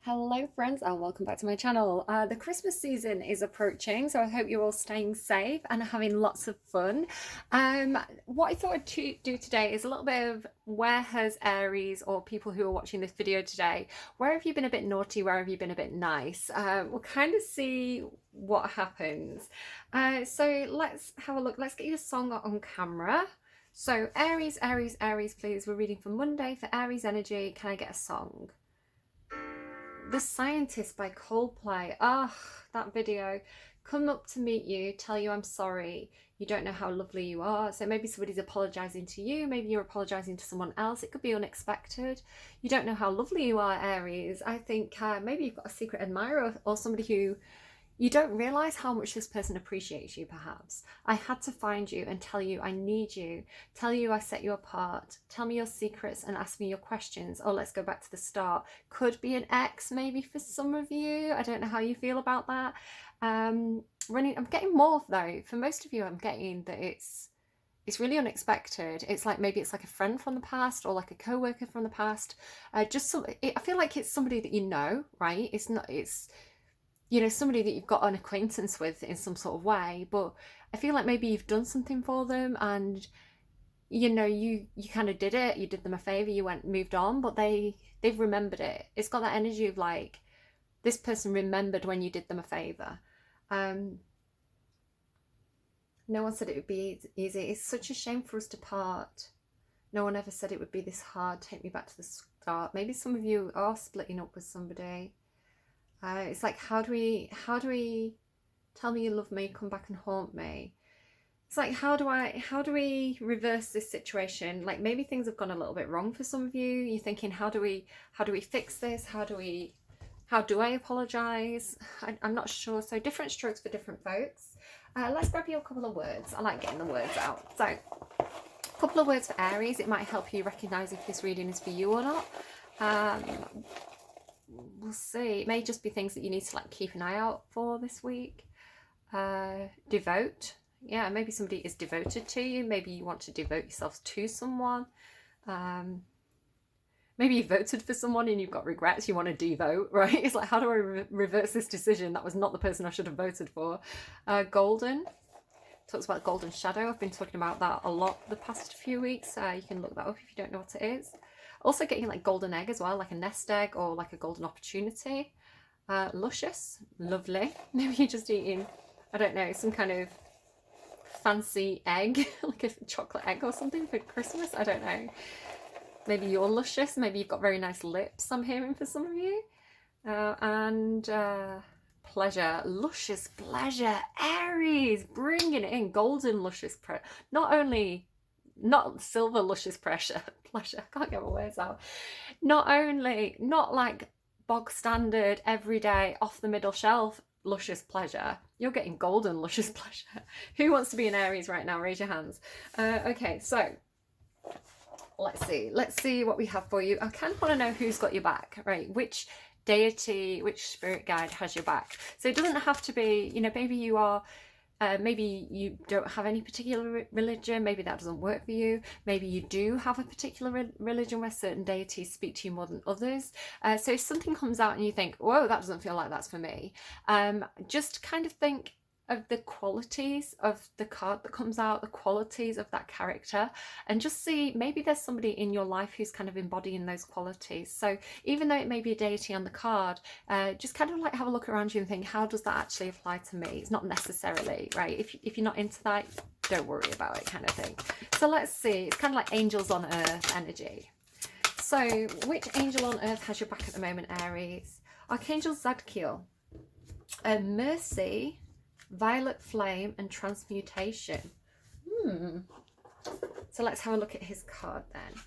Hello friends and welcome back to my channel. The Christmas season is approaching, so I hope you're all staying safe and having lots of fun. What I thought I'd do today is a little bit of where has Aries, or people who are watching this video today, where have you been a bit naughty, where have you been a bit nice? We'll kind of see what happens. So let's have a look. Let's get you a song on camera. So Aries, Aries, Aries, please. We're reading for Monday for Aries energy. Can I get a song? The Scientist by Coldplay. Ah, that video. Come up to meet you, tell you I'm sorry. You don't know how lovely you are. So maybe somebody's apologising to you. Maybe you're apologising to someone else. It could be unexpected. You don't know how lovely you are, Aries. I think maybe you've got a secret admirer or somebody who you don't realise how much this person appreciates you, perhaps. I had to find you and tell you I need you, tell you I set you apart, tell me your secrets and ask me your questions. Oh, let's go back to the start. Could be an ex maybe for some of you. I don't know how you feel about that. I'm getting more though. For most of you, I'm getting that it's really unexpected. It's like maybe it's like a friend from the past or like a co-worker from the past. I feel like it's somebody that you know, right? It's somebody that you've got an acquaintance with in some sort of way, but I feel like maybe you've done something for them and you kind of did it, you did them a favor, moved on, but they've remembered it. It's got that energy of like this person remembered when you did them a favor. No one said it would be easy. It's such a shame for us to part. No one ever said it would be this hard. Take me back to the start. Maybe some of you are splitting up with somebody. It's like, how do we tell me you love me, come back and haunt me? It's like, how do we reverse this situation? Like maybe things have gone a little bit wrong for some of you. You're thinking, how do we fix this? How do I apologize? I'm not sure. So different strokes for different folks. Let's grab you a couple of words. I like getting the words out. So a couple of words for Aries. It might help you recognize if this reading is for you or not. We'll see. It may just be things that you need to like keep an eye out for this week. Devote. Yeah, maybe somebody is devoted to you. Maybe you want to devote yourselves to someone. Maybe you voted for someone and you've got regrets. You want to devote, right? It's like, how do I reverse this decision? That was not the person I should have voted for. Golden. Talks about golden shadow. I've been talking about that a lot the past few weeks. You can look that up if you don't know what it is. Also getting like golden egg as well, like a nest egg or like a golden opportunity. Luscious, lovely. Maybe you're just eating, I don't know, some kind of fancy egg, like a chocolate egg or something for Christmas. I don't know. Maybe you're luscious. Maybe you've got very nice lips, I'm hearing for some of you. Pleasure, luscious pleasure. Aries, bringing it in. Golden luscious pleasure. Not silver luscious pleasure. I can't get my words out. Not like bog standard, everyday, off the middle shelf luscious pleasure. You're getting golden luscious pleasure. Who wants to be an Aries right now? Raise your hands. Okay, so let's see what we have for you. I kind of want to know who's got your back, right? Which deity, which spirit guide has your back? So it doesn't have to be, maybe you are maybe you don't have any particular religion. Maybe that doesn't work for you. Maybe you do have a particular religion where certain deities speak to you more than others. So if something comes out and you think, whoa, that doesn't feel like that's for me, just kind of think of the qualities of the card that comes out, the qualities of that character, and just see maybe there's somebody in your life who's kind of embodying those qualities. So even though it may be a deity on the card, just kind of like have a look around you and think, how does that actually apply to me? It's not necessarily, right? If you're not into that, don't worry about it, kind of thing. So let's see. It's kind of like angels on earth energy. So which angel on earth has your back at the moment, Aries? Archangel Zadkiel. Mercy, violet flame, and transmutation. So let's have a look at his card then.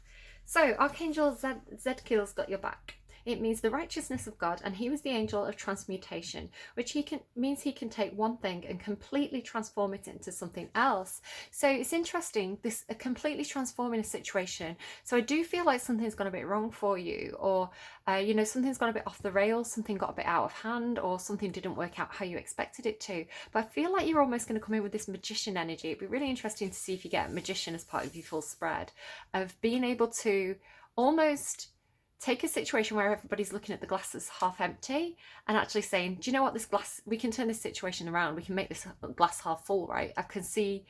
So Archangel Zadkiel's got your back. It means the righteousness of God, and he was the angel of transmutation, which means he can take one thing and completely transform it into something else. So it's interesting, this completely transforming a situation. So I do feel like something's gone a bit wrong for you, or something's gone a bit off the rails, something got a bit out of hand, or something didn't work out how you expected it to. But I feel like you're almost going to come in with this magician energy. It'd be really interesting to see if you get a magician as part of your full spread, of being able to almost take a situation where everybody's looking at the glass as half empty and actually saying, do you know what, this glass, we can turn this situation around, we can make this glass half full, right? I can see,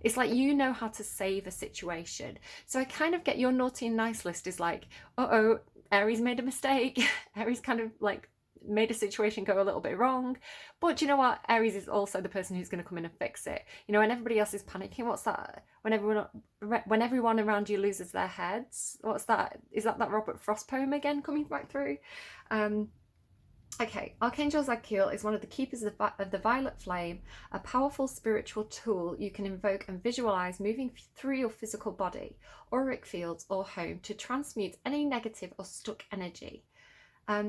it's like you know how to save a situation. So I kind of get your naughty and nice list is like, uh-oh, Aries made a mistake. Aries kind of like made a situation go a little bit wrong. But you know what? Aries is also the person who's going to come in and fix it. You know, when everybody else is panicking, what's that? When everyone around you loses their heads, what's that? Is that Robert Frost poem again coming back through? Okay, Archangel Zakiel is one of the keepers of the violet flame, a powerful spiritual tool you can invoke and visualize moving through your physical body, auric fields, or home to transmute any negative or stuck energy.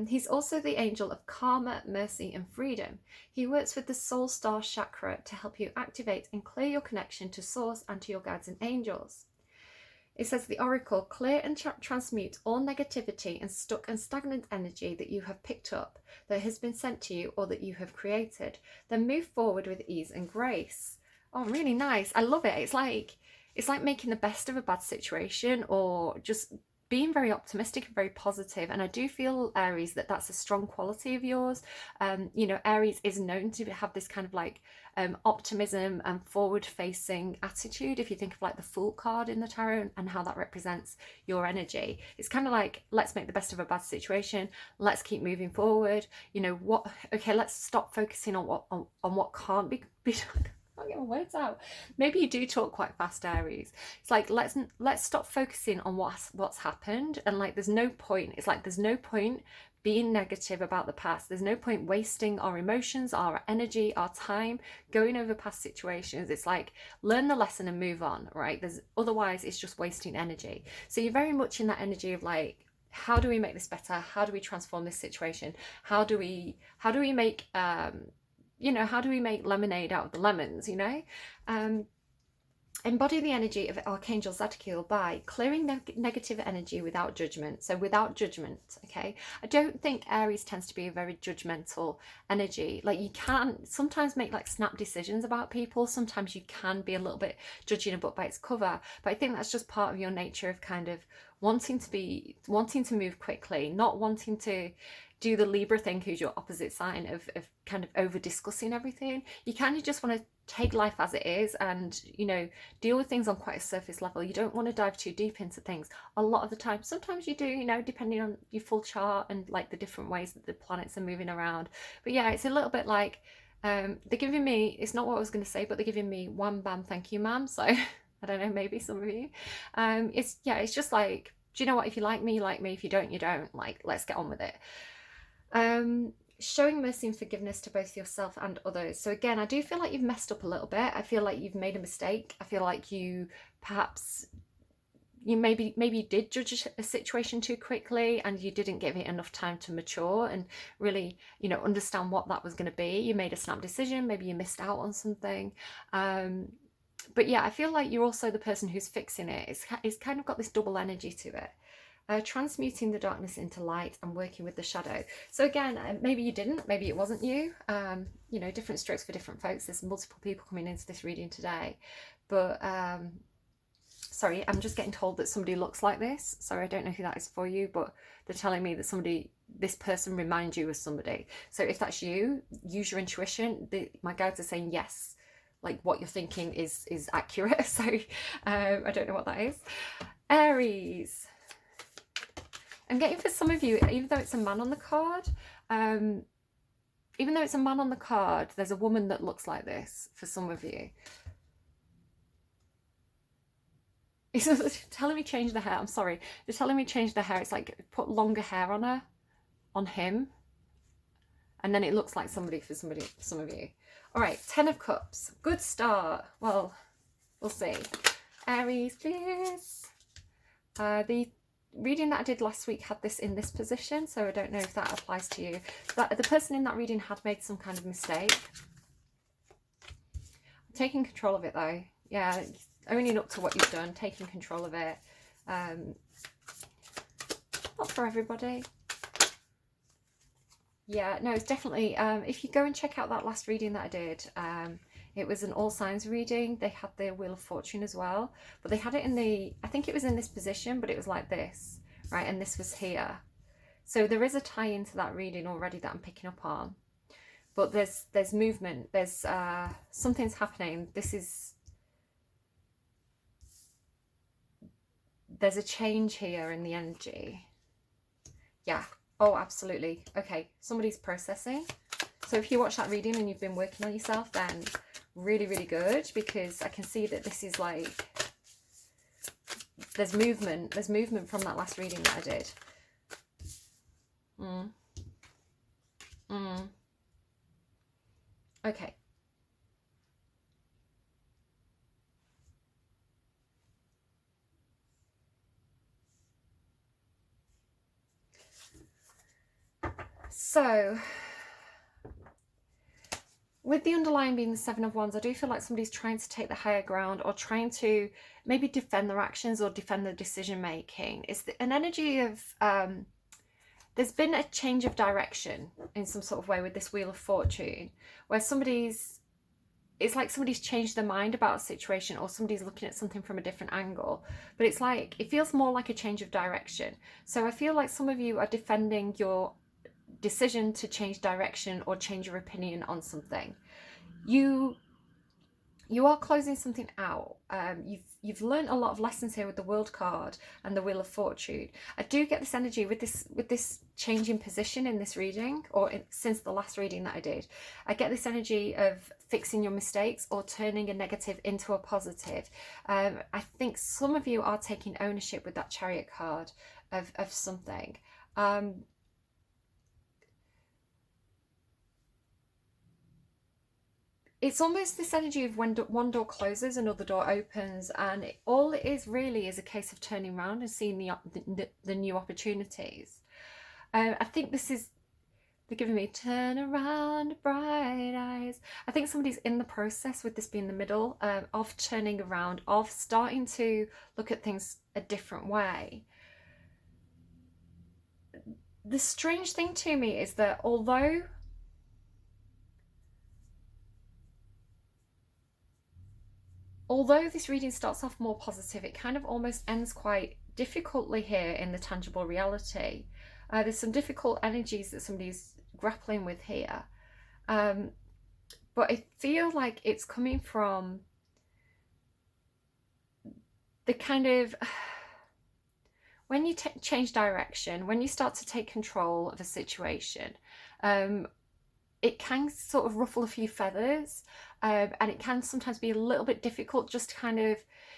He's also the angel of karma, mercy, and freedom. He works with the soul star chakra to help you activate and clear your connection to source and to your guides and angels. It says the oracle, clear and transmute all negativity and stuck and stagnant energy that you have picked up, that has been sent to you, or that you have created. Then move forward with ease and grace. Oh, really nice. I love it. It's like making the best of a bad situation, or just being very optimistic and very positive. And I do feel, Aries, that that's a strong quality of yours. You know, Aries is known to have this kind of like optimism and forward-facing attitude. If you think of like the Fool card in the tarot and how that represents your energy, it's kind of like, let's make the best of a bad situation, let's keep moving forward. You know what? Okay, let's stop focusing on what can't be done. I can't get my words out. Maybe you do talk quite fast, Aries. It's like, let's stop focusing on what's happened, and like there's no point. It's like there's no point being negative about the past. There's no point wasting our emotions, our energy, our time going over past situations. It's like, learn the lesson and move on, right? Otherwise it's just wasting energy. So you're very much in that energy of like, how do we make this better? How do we transform this situation? How do we make you know, how do we make lemonade out of the lemons, you know? Embody the energy of Archangel Zadkiel by clearing negative energy without judgment. So without judgment, okay? I don't think Aries tends to be a very judgmental energy. Like, you can sometimes make like snap decisions about people. Sometimes you can be a little bit judging a book by its cover. But I think that's just part of your nature of kind of wanting to move quickly, not wanting to do the Libra thing, who's your opposite sign, of kind of over discussing everything. You kind of just want to take life as it is and, you know, deal with things on quite a surface level. You don't want to dive too deep into things a lot of the time. Sometimes you do, you know, depending on your full chart and like the different ways that the planets are moving around. But yeah, it's a little bit like they're giving me, it's not what I was going to say, but they're giving me wham bam thank you ma'am. So I don't know, maybe some of you, it's just like, do you know what, if you like me, you like me. If you don't, you don't. Like, let's get on with it. Showing mercy and forgiveness to both yourself and others. So again, I do feel like you've messed up a little bit. I feel like you've made a mistake. I feel like you maybe did judge a situation too quickly, and you didn't give it enough time to mature and really, you know, understand what that was going to be. You made a snap decision. Maybe you missed out on something. But yeah, I feel like you're also the person who's fixing it. It's kind of got this double energy to it. Transmuting the darkness into light and working with the shadow. So again, maybe you didn't, maybe it wasn't you. You know, different strokes for different folks. There's multiple people coming into this reading today. But sorry, I'm just getting told that somebody looks like this. Sorry, I don't know who that is for you, but they're telling me that this person reminds you of somebody. So if that's you, use your intuition. My guides are saying yes, like what you're thinking is accurate. So I don't know what that is. Aries. I'm getting, for some of you, even though it's a man on the card, there's a woman that looks like this for some of you. It's telling me change the hair. I'm sorry. They're telling me change the hair. It's like put longer hair on him. And then it looks like somebody for some of you. All right, 10 of Cups. Good start. Well, we'll see. Aries, please. The reading that I did last week had this in this position, so I don't know if that applies to you. But the person in that reading had made some kind of mistake. I'm taking control of it though. Yeah, owning up to what you've done, taking control of it. Not for everybody. Yeah, no, it's definitely, if you go and check out that last reading that I did, it was an all signs reading. They had their Wheel of Fortune as well, but they had it in I think it was in this position, but it was like this, right? And this was here. So there is a tie into that reading already that I'm picking up on. But there's movement, there's something's happening. There's a change here in the energy. Yeah. Oh, absolutely. Okay, somebody's processing. So if you watch that reading and you've been working on yourself, then really, really good, because I can see that this is like, there's movement from that last reading that I did. Okay. So with the underlying being the Seven of Wands, I do feel like somebody's trying to take the higher ground, or trying to maybe defend their actions or defend their decision making. It's an energy of there's been a change of direction in some sort of way with this Wheel of Fortune, where it's like somebody's changed their mind about a situation, or somebody's looking at something from a different angle. But it's like, it feels more like a change of direction. So I feel like some of you are defending your decision to change direction or change your opinion on something. You are closing something out. You've learned a lot of lessons here with the World card and the Wheel of Fortune. I do get this energy with this change in position in this reading, or since the last reading that I did. I get this energy of fixing your mistakes or turning a negative into a positive. I think some of you are taking ownership with that Chariot card of something. It's almost this energy of when one door closes, another door opens, and all it is really is a case of turning around and seeing the new opportunities. I think this is, they're giving me turn around, bright eyes. I think somebody's in the process, with this being the middle, of turning around, of starting to look at things a different way. The strange thing to me is that although this reading starts off more positive, it kind of almost ends quite difficultly here in the tangible reality. There's some difficult energies that somebody's grappling with here. But I feel like it's coming from the kind of, when you change direction, when you start to take control of a situation, it can sort of ruffle a few feathers, and it can sometimes be a little bit difficult just to kind of,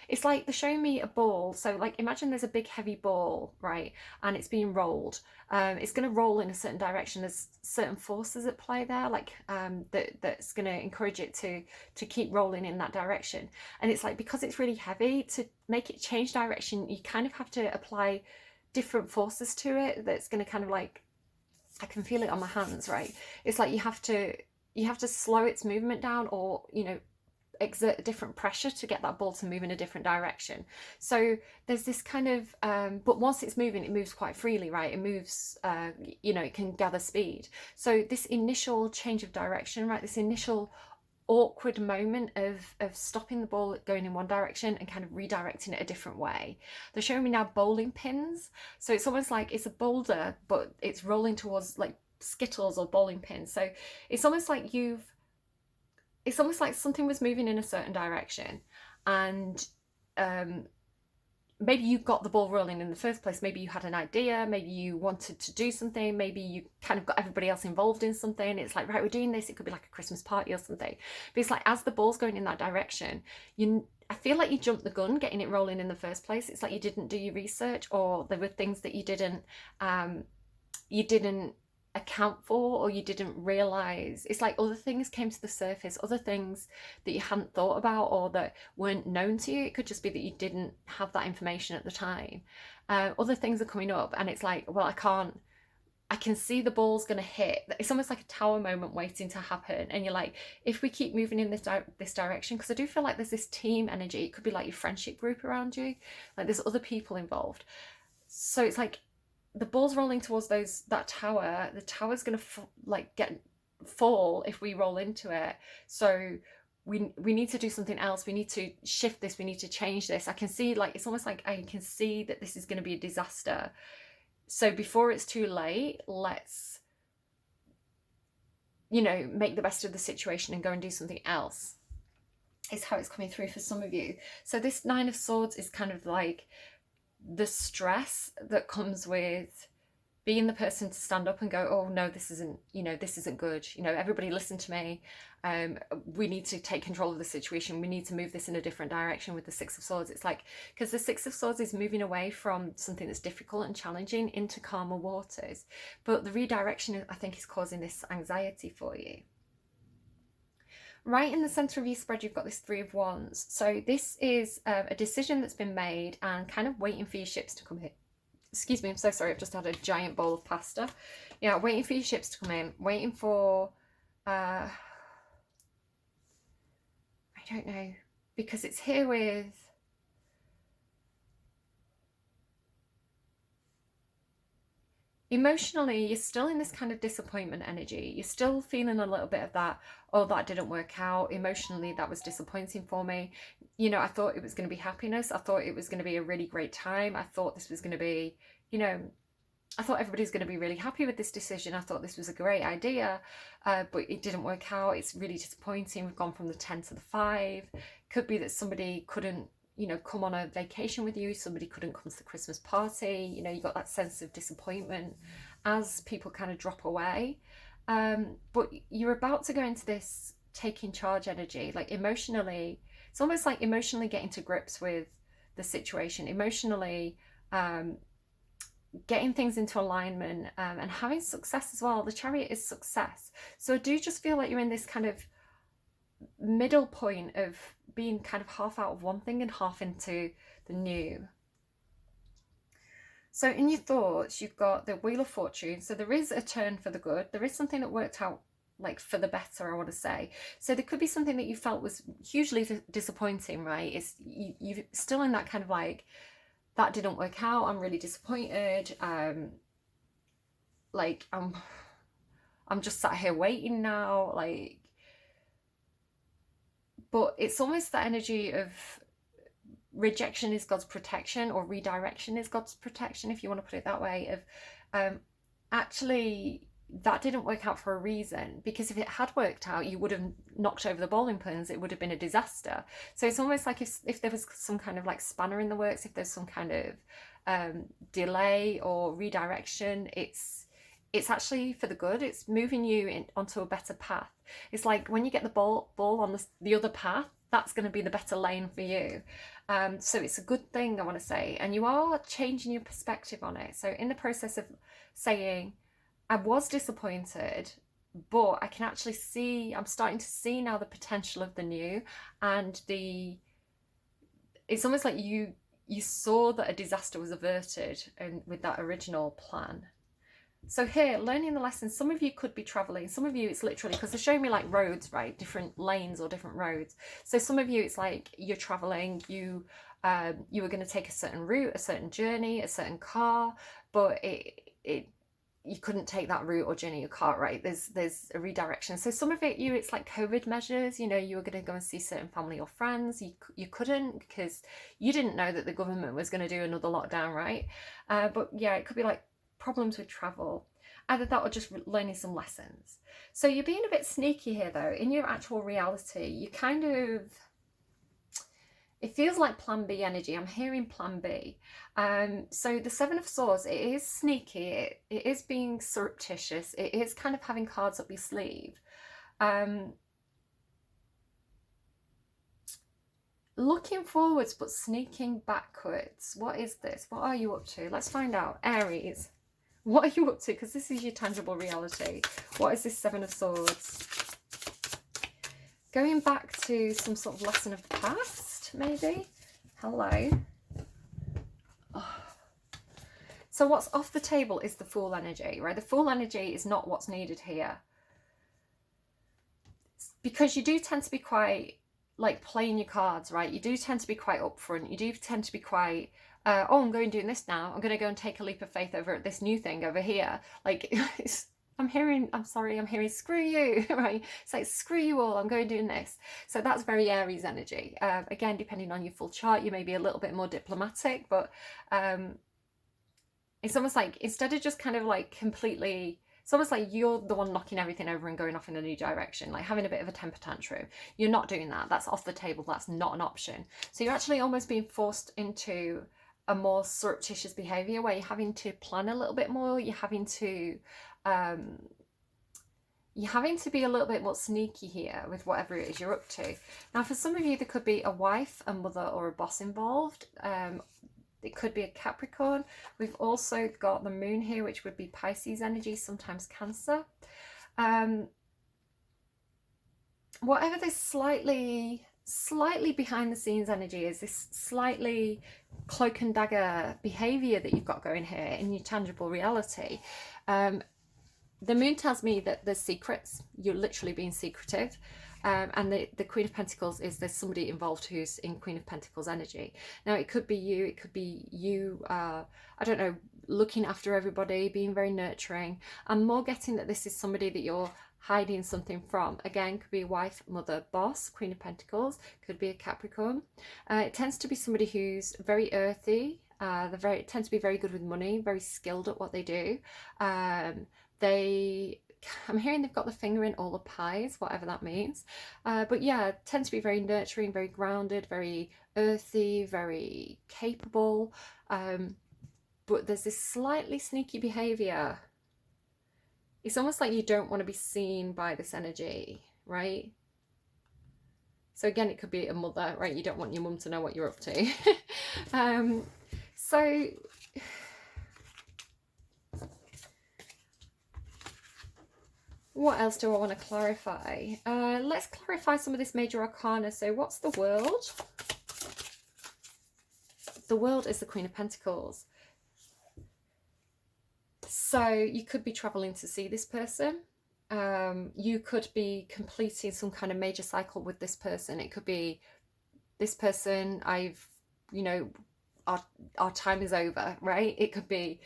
it's like they're showing me a ball. So like, imagine there's a big heavy ball, right, and it's being rolled. It's going to roll in a certain direction. There's certain forces at play there, like that's going to encourage it to keep rolling in that direction. And it's like, because it's really heavy, to make it change direction, you kind of have to apply different forces to it. That's going to kind of like, I can feel it on my hands, right? It's like you have to slow its movement down, or, you know, exert a different pressure to get that ball to move in a different direction. So there's this kind of, but once it's moving, it moves quite freely, right? It moves, you know, it can gather speed. So this initial change of direction, right? This initial awkward moment of stopping the ball going in one direction and kind of redirecting it a different way. They're showing me now bowling pins. So it's almost like it's a boulder, but it's rolling towards like skittles or bowling pins. So it's almost like it's almost like something was moving in a certain direction, and maybe you got the ball rolling in the first place. Maybe you had an idea, maybe you wanted to do something, maybe you kind of got everybody else involved in something. It's like, right, we're doing this. It could be like a Christmas party or something. But it's like, as the ball's going in that direction, I feel like you jumped the gun getting it rolling in the first place. It's like you didn't do your research, or there were things that you didn't account for, or you didn't realize. It's like other things came to the surface, other things that you hadn't thought about or that weren't known to you. It could just be that you didn't have that information at the time. Other things are coming up, and it's like, well, I can see the ball's gonna hit. It's almost like a tower moment waiting to happen, and you're like, if we keep moving in this direction, because I do feel like there's this team energy. It could be like your friendship group around you, like there's other people involved. So it's like, the ball's rolling towards that tower. The tower's gonna fall if we roll into it. So we need to do something else. We need to shift this. We need to change this. I can see, like, it's almost like I can see that this is going to be a disaster. So before it's too late, let's, you know, make the best of the situation and go and do something else, is how it's coming through for some of you. So this Nine of Swords is kind of like the stress that comes with being the person to stand up and go, oh no, this isn't, you know, this isn't good, you know, everybody listen to me, we need to take control of the situation, we need to move this in a different direction. With the Six of Swords, it's like, because the Six of Swords is moving away from something that's difficult and challenging into calmer waters, but the redirection, I think, is causing this anxiety for you. Right in the center of your spread, you've got this Three of Wands. So this is a decision that's been made and kind of waiting for your ships to come in. Excuse me, I'm so sorry, I've just had a giant bowl of pasta. Yeah, waiting for your ships to come in, waiting for, I don't know, because it's here with, emotionally, you're still in this kind of disappointment energy. You're still feeling a little bit of that, oh, that didn't work out. Emotionally, that was disappointing for me. You know, I thought it was going to be happiness. I thought it was going to be a really great time. I thought this was going to be, you know, I thought everybody's going to be really happy with this decision. I thought this was a great idea, but it didn't work out. It's really disappointing. We've gone from the 10 to the 5. Could be that somebody couldn't, you know, come on a vacation with you. Somebody couldn't come to the Christmas party. You know, you got that sense of disappointment as people kind of drop away. But you're about to go into this taking charge energy, like emotionally. It's almost like emotionally getting to grips with the situation, emotionally getting things into alignment, and having success as well. The Chariot is success. So I do just feel like you're in this kind of middle point of being kind of half out of one thing and half into the new. So in your thoughts, you've got the Wheel of Fortune. So there is a turn for the good. There is something that worked out like for the better, I want to say. So there could be something that you felt was hugely disappointing, right? It's you're still in that kind of like, that didn't work out, I'm really disappointed, like I'm just sat here waiting now, like, but it's almost that energy of rejection is God's protection, or redirection is God's protection, if you want to put it that way, of actually that didn't work out for a reason, because if it had worked out, you would have knocked over the bowling pins, it would have been a disaster. So it's almost like if there was some kind of like spanner in the works, if there's some kind of delay or redirection, it's actually for the good. It's moving you onto a better path. It's like when you get the ball on the other path, that's going to be the better lane for you. So it's a good thing, I want to say, and you are changing your perspective on it. So in the process of saying, I was disappointed, but I can actually see, I'm starting to see now the potential of the new, and it's almost like you saw that a disaster was averted and with that original plan. So here, learning the lessons, some of you could be traveling, some of you it's literally, because they're showing me like roads, right? Different lanes or different roads. So some of you it's like you're traveling, you were going to take a certain route, a certain journey, a certain car, but you couldn't take that route or journey your car, right? There's a redirection. So some of it, it's like COVID measures, you know, you were going to go and see certain family or friends, you couldn't because you didn't know that the government was going to do another lockdown, right? But yeah, it could be like problems with travel, either that or just learning some lessons. So you're being a bit sneaky here though. In your actual reality, you kind of, it feels like plan B energy. I'm hearing plan B. So the Seven of Swords, it is sneaky, it is being surreptitious, it is kind of having cards up your sleeve. Looking forwards but sneaking backwards. What is this? What are you up to? Let's find out. Aries, what are you up to? Because this is your tangible reality. What is this Seven of Swords? Going back to some sort of lesson of the past, maybe? Hello. Oh. So what's off the table is the Fool energy, right? The Fool energy is not what's needed here. Because you do tend to be quite, like, playing your cards, right? You do tend to be quite upfront. You do tend to be quite, oh, I'm going doing this now. I'm going to go and take a leap of faith over at this new thing over here. Like, I'm hearing screw you, right? It's like, screw you all, I'm going doing this. So that's very Aries energy. Again, depending on your full chart, you may be a little bit more diplomatic, but It's almost like, instead of just kind of like completely, it's almost like you're the one knocking everything over and going off in a new direction, like having a bit of a temper tantrum. You're not doing that. That's off the table. That's not an option. So you're actually almost being forced into a more surreptitious behavior where you're having to plan a little bit more. You're having to be a little bit more sneaky here with whatever it is you're up to. Now, for some of you, there could be a wife, a mother, or a boss involved. It could be a Capricorn. We've also got the moon here, which would be Pisces energy, sometimes Cancer. Whatever this slightly behind the scenes energy is, this slightly cloak and dagger behavior that you've got going here in your tangible reality. The moon tells me that there's secrets. You're literally being secretive. And the Queen of Pentacles is there's somebody involved who's in Queen of Pentacles energy. Now, it could be you, I don't know, looking after everybody, being very nurturing. I'm more getting that this is somebody that you're hiding something from. Again, could be a wife, mother, boss, Queen of Pentacles, could be a Capricorn. It tends to be somebody who's very earthy. They tend to be very good with money, very skilled at what they do. I'm hearing they've got the finger in all the pies, whatever that means. But yeah, tend to be very nurturing, very grounded, very earthy, very capable. But there's this slightly sneaky behavior. It's almost like you don't want to be seen by this energy, right? So again, it could be a mother, right? You don't want your mum to know what you're up to. So what else do I want to clarify? Let's clarify some of this major arcana. So what's the world? The world is the Queen of Pentacles. So you could be traveling to see this person. You could be completing some kind of major cycle with this person. It could be this person, our time is over, right? It could be,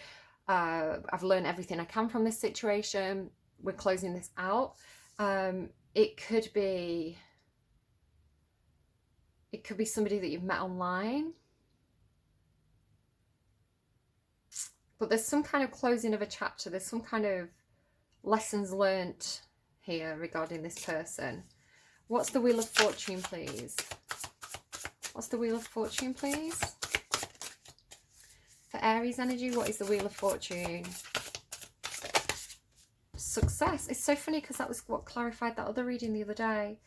I've learned everything I can from this situation. We're closing this out. It could be somebody that you've met online. But there's some kind of closing of a chapter. There's some kind of lessons learnt here regarding this person. What's the Wheel of Fortune, please? What's the Wheel of Fortune, please? For Aries energy, what is the Wheel of Fortune? Success. It's so funny because that was what clarified that other reading the other day.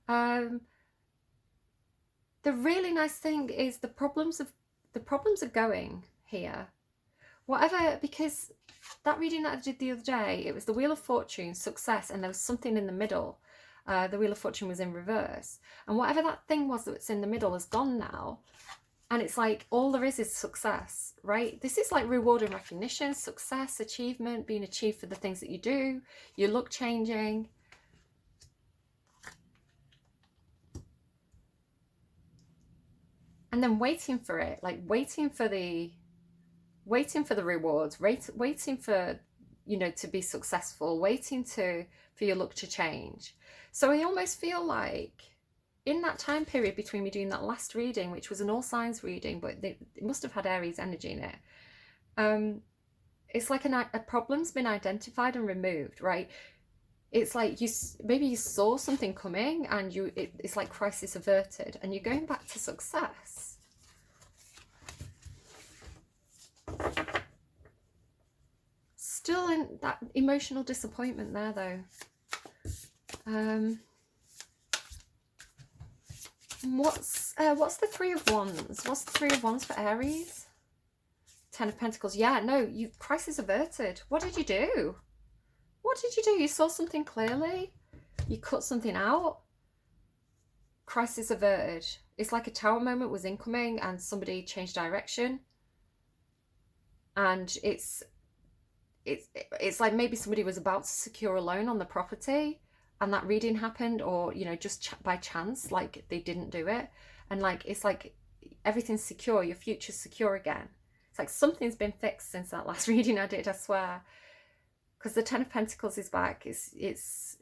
The really nice thing is the problems are going here. Whatever, because that reading that I did the other day, it was the Wheel of Fortune, success, and there was something in the middle. The Wheel of Fortune was in reverse. And whatever that thing was that's in the middle is gone now. And it's like all there is success, right? This is like reward and recognition, success, achievement, being achieved for the things that you do, your look changing. And then waiting for it, like waiting for the rewards, waiting for, to be successful, waiting for your look to change. So I almost feel like in that time period between me doing that last reading, which was an all signs reading, but it must have had Aries energy in it. It's like a problem's been identified and removed, right? It's like maybe you saw something coming and it's like crisis averted and you're going back to success. Still in that emotional disappointment there though. What's the Three of Wands? What's the Three of Wands for Aries? Ten of Pentacles. Yeah, no, crisis averted. What did you do? What did you do? You saw something clearly? You cut something out? Crisis averted. It's like a tower moment was incoming and somebody changed direction. And it's like maybe somebody was about to secure a loan on the property and that reading happened, or just by chance, like they didn't do it, and like it's like everything's secure, your future's secure again. It's like something's been fixed since that last reading I did, I swear, because the Ten of Pentacles is back. It's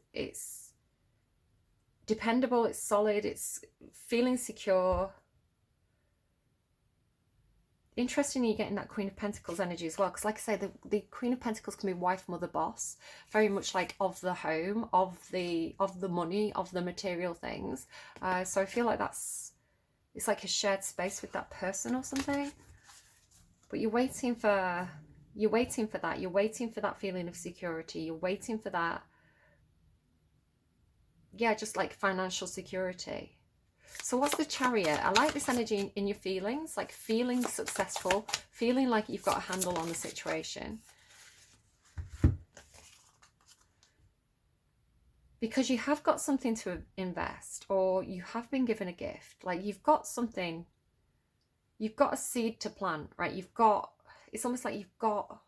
dependable, it's solid, it's feeling secure. Interesting you're getting that Queen of Pentacles energy as well, because like I say, the Queen of Pentacles can be wife, mother, boss, very much like of the home, of the money, of the material things. So I feel like it's like a shared space with that person or something. But you're waiting for that. You're waiting for that feeling of security. You're waiting for that, yeah, just like financial security. So what's the Chariot? I like this energy in your feelings, like feeling successful, feeling like you've got a handle on the situation. Because you have got something to invest, or you have been given a gift. Like you've got something, you've got a seed to plant, right? It's almost like you've got,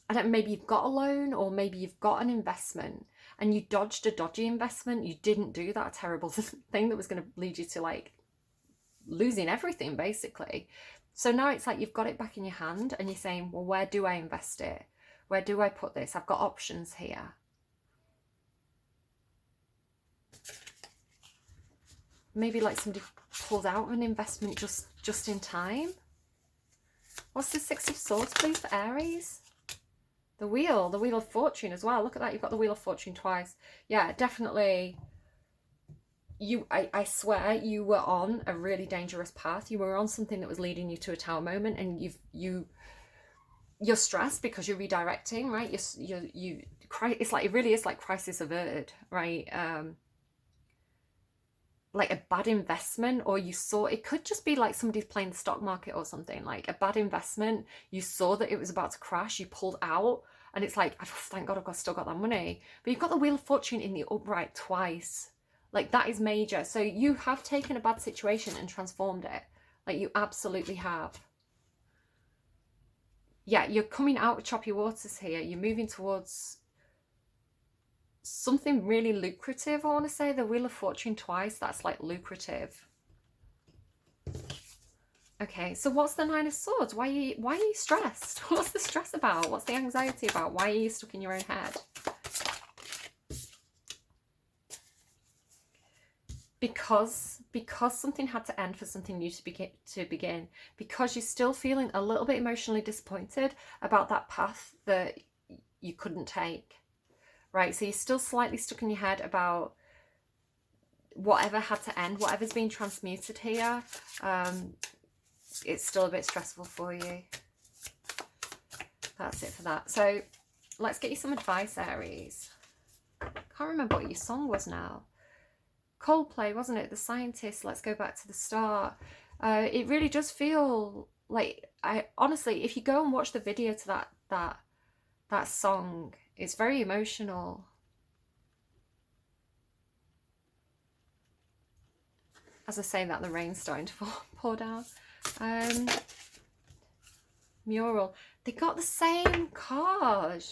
I don't know, maybe you've got a loan, or maybe you've got an investment and you dodged a dodgy investment. You didn't do that terrible thing that was going to lead you to like losing everything basically. So now it's like you've got it back in your hand and you're saying, well, where do I invest it? Where do I put this? I've got options here. Maybe like somebody pulled out of an investment just in time. What's the Six of Swords, please, for Aries? The Wheel of Fortune as well. Look at that, you've got the Wheel of Fortune twice. Yeah, definitely. I swear you were on a really dangerous path. You were on something that was leading you to a tower moment, and you're stressed because you're redirecting, right? It's like, it really is like crisis averted, right? Like a bad investment, or you saw, it could just be like somebody's playing the stock market or something, like a bad investment. You saw that it was about to crash, you pulled out, and it's like, oh, thank God I've still got that money. But you've got the Wheel of Fortune in the upright twice. Like that is major. So you have taken a bad situation and transformed it. Like you absolutely have. Yeah, you're coming out of choppy waters here. You're moving towards something really lucrative. I want to say the Wheel of Fortune twice, that's like lucrative. Okay, so what's the Nine of Swords? Why are you stressed? What's the stress about? What's the anxiety about? Why are you stuck in your own head? Because something had to end for something new to begin. Because you're still feeling a little bit emotionally disappointed about that path that you couldn't take. Right, so you're still slightly stuck in your head about whatever had to end, whatever's being transmuted here. It's still a bit stressful for you. That's it for that. So let's get you some advice, Aries. Can't remember what your song was now. Coldplay, wasn't it? The Scientist. Let's go back to the start. It really does feel like, honestly, if you go and watch the video to that song, it's very emotional. As I say that, the rain's starting to pour down. Mural. They got the same card.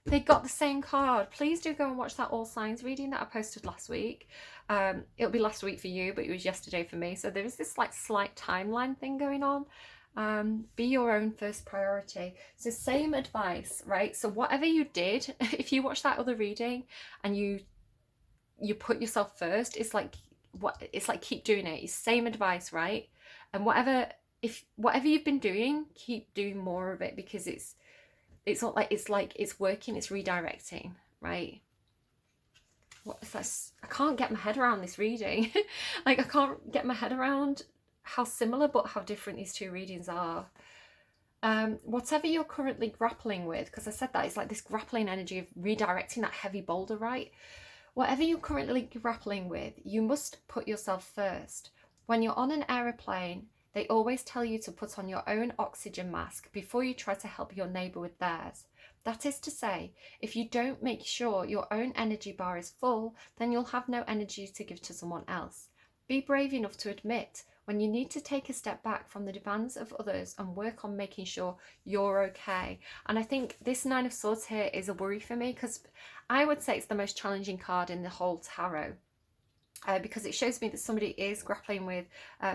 They got the same card. Please do go and watch that All Signs reading that I posted last week. It'll be last week for you, but it was yesterday for me. So there is this like slight timeline thing going on. Be your own first priority. So same advice, right? So whatever you did, if you watch that other reading and you put yourself first, it's like keep doing it. It's same advice, right? And whatever you've been doing, keep doing more of it, because it's not like it's working, it's redirecting, right? What is that? I can't get my head around this reading. Like I can't get my head around how similar but how different these two readings are. Whatever you're currently grappling with, because I said that it's like this grappling energy of redirecting that heavy boulder, right? Whatever you're currently grappling with, you must put yourself first. When you're on an aeroplane, they always tell you to put on your own oxygen mask before you try to help your neighbour with theirs. That is to say, if you don't make sure your own energy bar is full, then you'll have no energy to give to someone else. Be brave enough to admit when you need to take a step back from the demands of others and work on making sure you're okay. And I think this Nine of Swords here is a worry for me, because I would say it's the most challenging card in the whole tarot. Because it shows me that somebody is grappling with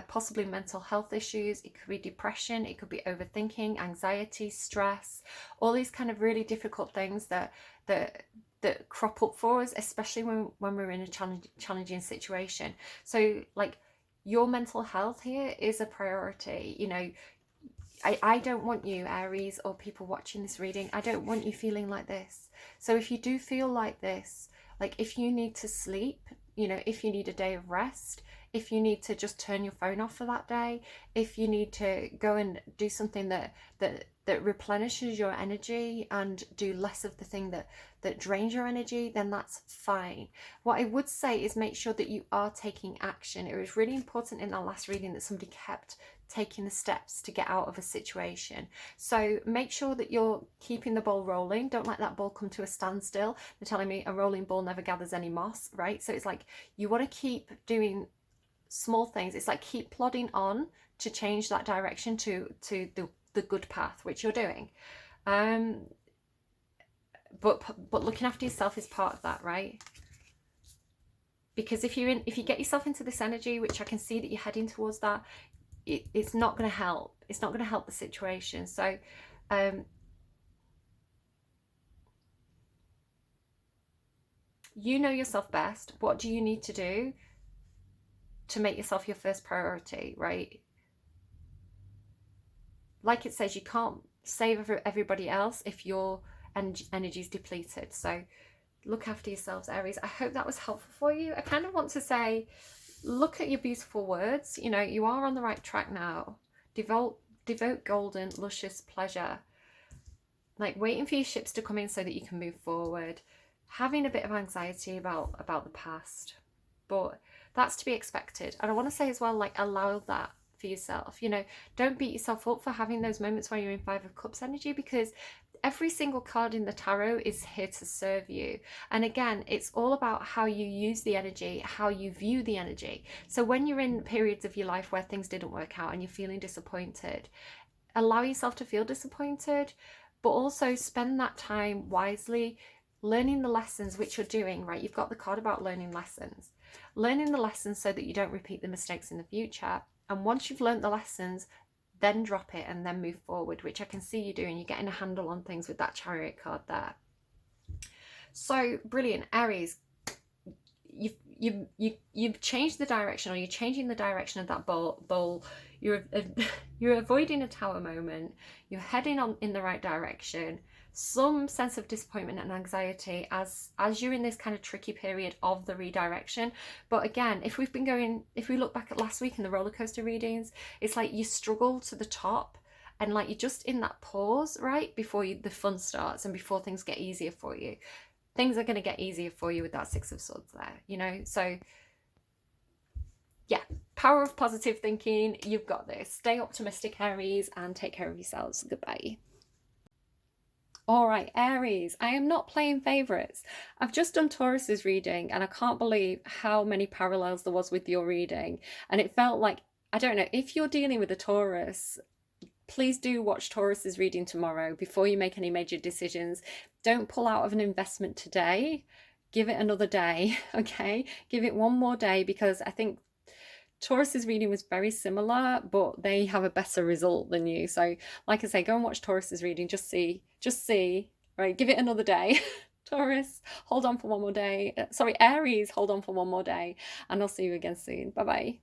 possibly mental health issues. It could be depression, it could be overthinking, anxiety, stress, all these kind of really difficult things that crop up for us, especially when we're in a challenging situation. So like your mental health here is a priority. You know, I don't want you, Aries, or people watching this reading, I don't want you feeling like this. So if you do feel like this, like if you need to sleep, you know, if you need a day of rest, if you need to just turn your phone off for that day, if you need to go and do something that replenishes your energy and do less of the thing that drains your energy, then that's fine. What I would say is make sure that you are taking action. It was really important in our last reading that somebody kept taking the steps to get out of a situation. So make sure that you're keeping the ball rolling. Don't let that ball come to a standstill. They're telling me a rolling ball never gathers any moss, right? So it's like you want to keep doing small things. It's like keep plodding on to change that direction to the good path, which you're doing. But looking after yourself is part of that, right? Because if you get yourself into this energy, which I can see that you're heading towards that, it's not going to help. It's not going to help the situation. So you know yourself best. What do you need to do to make yourself your first priority, right? Like it says, you can't save everybody else if your energy is depleted. So look after yourselves, Aries. I hope that was helpful for you. I kind of want to say, look at your beautiful words. You know, you are on the right track now. Devote golden, luscious pleasure. Like waiting for your ships to come in so that you can move forward. Having a bit of anxiety about the past. But that's to be expected. And I want to say as well, like, allow that for yourself. You know, don't beat yourself up for having those moments where you're in Five of Cups energy, because every single card in the tarot is here to serve you. And again, it's all about how you use the energy, how you view the energy. So when you're in periods of your life where things didn't work out and you're feeling disappointed, allow yourself to feel disappointed, but also spend that time wisely learning the lessons which you're doing, right? You've got the card about learning lessons. Learning the lessons so that you don't repeat the mistakes in the future. And once you've learned the lessons, then drop it and then move forward, which I can see you doing. You're getting a handle on things with that Chariot card there. So brilliant, Aries. You've changed the direction, or you're changing the direction of that bowl. You're avoiding a tower moment. You're heading on in the right direction. Some sense of disappointment and anxiety as you're in this kind of tricky period of the redirection. But again, if we look back at last week in the roller coaster readings, it's like you struggle to the top, and like you're just in that pause, right, before the fun starts and before things get easier for you. Things are going to get easier for you with that Six of Swords there, you know. So yeah, power of positive thinking. You've got this. Stay optimistic, Aries, and take care of yourselves. Goodbye. All right, Aries, I am not playing favorites. I've just done Taurus's reading, and I can't believe how many parallels there was with your reading. And it felt like, I don't know, if you're dealing with a Taurus, please do watch Taurus's reading tomorrow before you make any major decisions. Don't pull out of an investment today. Give it another day, okay? Give it one more day, because I think Taurus's reading was very similar, but they have a better result than you. So like I say, go and watch Taurus's reading. Just see, right? Give it another day. Taurus, hold on for one more day. Sorry, Aries, hold on for one more day. And I'll see you again soon. Bye-bye.